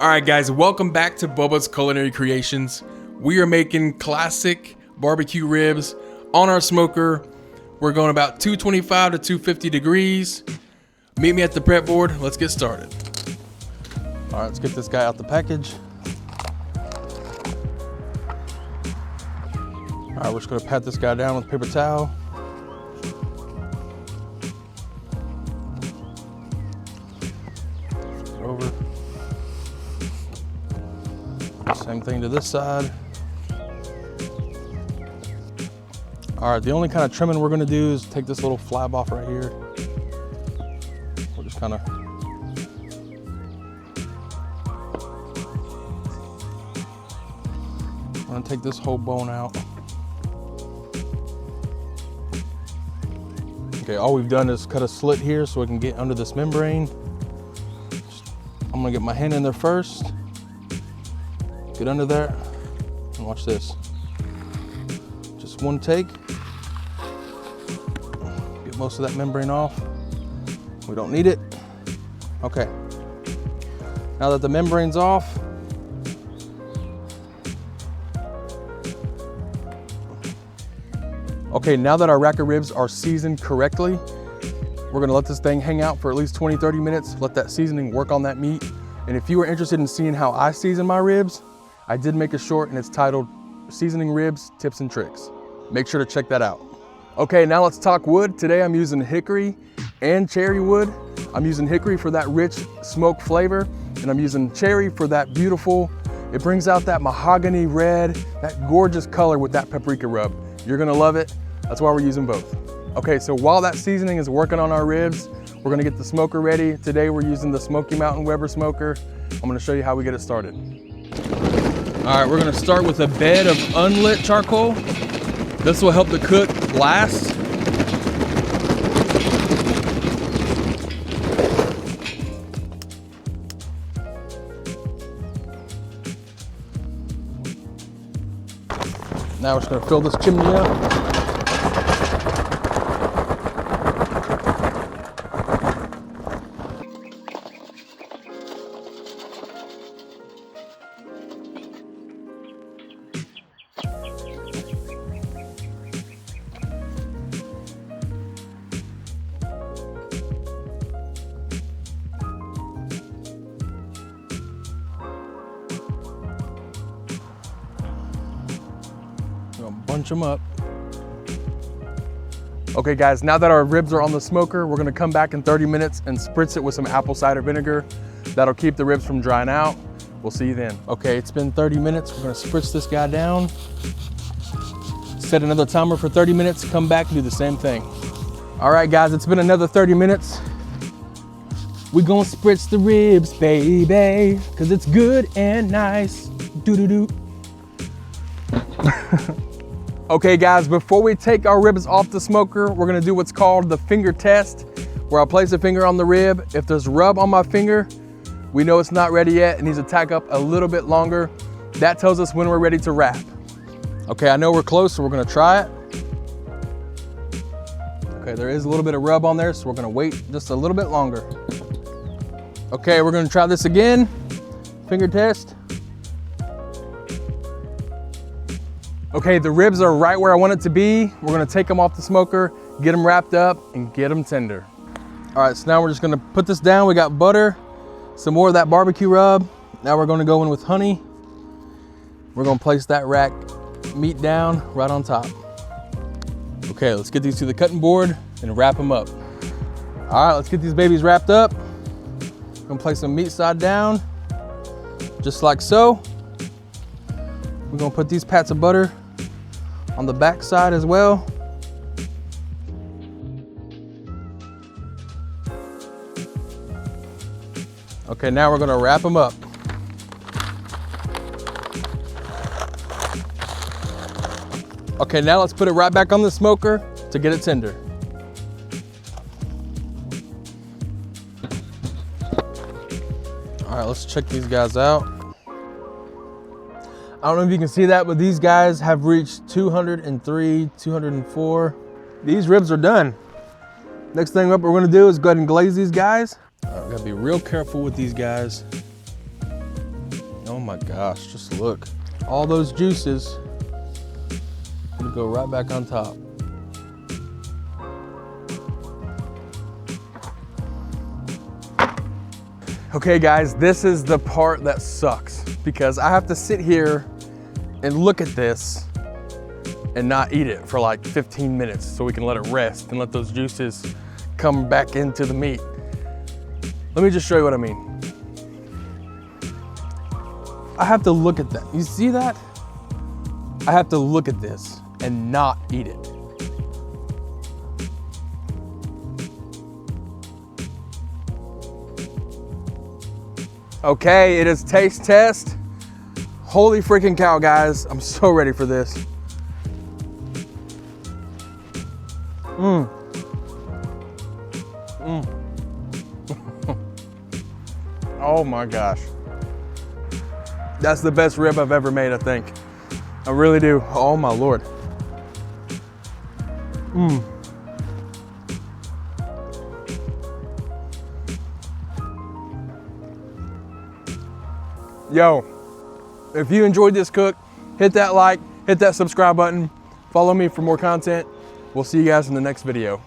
All right, guys, welcome back to Bubba's Culinary Creations. We are making classic barbecue ribs on our smoker. We're going about 225 to 250 degrees. Meet me at the prep board. Let's get started. All right, let's get this guy out the package. All right, we're just gonna pat this guy down with a paper towel. Flip it over. Same thing to this side. All right, the only kind of trimming we're gonna do is take this little flap off right here. We'll just kind of I'm gonna take this whole bone out. Okay, all we've done is cut a slit here so we can get under this membrane. I'm gonna get my hand in there first. Get under there, and watch this. Just one take. Get most of that membrane off. We don't need it. Okay. Now that the membrane's off, okay, now that our rack of ribs are seasoned correctly, we're gonna let this thing hang out for at least 20-30 minutes, let that seasoning work on that meat. And if you are interested in seeing how I season my ribs, I did make a short and it's titled Seasoning Ribs, Tips and Tricks. Make sure to check that out. Okay, now let's talk wood. Today I'm using hickory and cherry wood. I'm using hickory for that rich smoke flavor, and I'm using cherry for that beautiful, it brings out that mahogany red, that gorgeous color with that paprika rub. You're gonna love it. That's why we're using both. Okay, so while that seasoning is working on our ribs, we're gonna get the smoker ready. Today we're using the Smoky Mountain Weber smoker. I'm gonna show you how we get it started. All right, we're gonna start with a bed of unlit charcoal. This will help the cook last. Now we're just gonna fill this chimney up. Bunch them up. Okay guys, now that our ribs are on the smoker, we're gonna come back in 30 minutes and spritz it with some apple cider vinegar. That'll keep the ribs from drying out. We'll see you then. Okay, it's been 30 minutes. We're gonna spritz this guy down. Set another timer for 30 minutes, come back and do the same thing. All right guys, it's been another 30 minutes. We're gonna spritz the ribs, baby, cause it's good and nice. Doo-doo-doo. Okay guys, before we take our ribs off the smoker, we're gonna do what's called the finger test, where I'll place a finger on the rib. If there's rub on my finger, we know it's not ready yet. It needs to tack up a little bit longer. That tells us when we're ready to wrap. Okay, I know we're close, so we're gonna try it. Okay, there is a little bit of rub on there, so we're gonna wait just a little bit longer. Okay, we're gonna try this again. Finger test. Okay, the ribs are right where I want it to be. We're gonna take them off the smoker, get them wrapped up, and get them tender. All right, so now we're just gonna put this down. We got butter, some more of that barbecue rub. Now we're gonna go in with honey. We're gonna place that rack meat down right on top. Okay, let's get these to the cutting board and wrap them up. All right, let's get these babies wrapped up. Gonna place some meat side down, just like so. We're gonna put these pats of butter on the back side as well. Okay, now we're gonna wrap them up. Okay, now let's put it right back on the smoker to get it tender. All right, let's check these guys out. I don't know if you can see that, but these guys have reached 203, 204. These ribs are done. Next thing up we're gonna do is go ahead and glaze these guys. Gotta be real careful with these guys. my gosh, just look. All those juices gonna go right back on top. Okay guys, this is the part that sucks because I have to sit here and look at this and not eat it for like 15 minutes so we can let it rest and let those juices come back into the meat. Let me just show you what I mean. I have to look at that. You see that? I have to look at this and not eat it. Okay, it is taste test. Holy freaking cow, guys. I'm so ready for this. Oh my gosh. That's the best rib I've ever made, I think. I really do. Oh my Lord. Yo, if you enjoyed this cook, hit that like, hit that subscribe button, follow me for more content. We'll see you guys in the next video.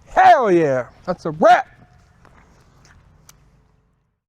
Hell yeah, that's a wrap.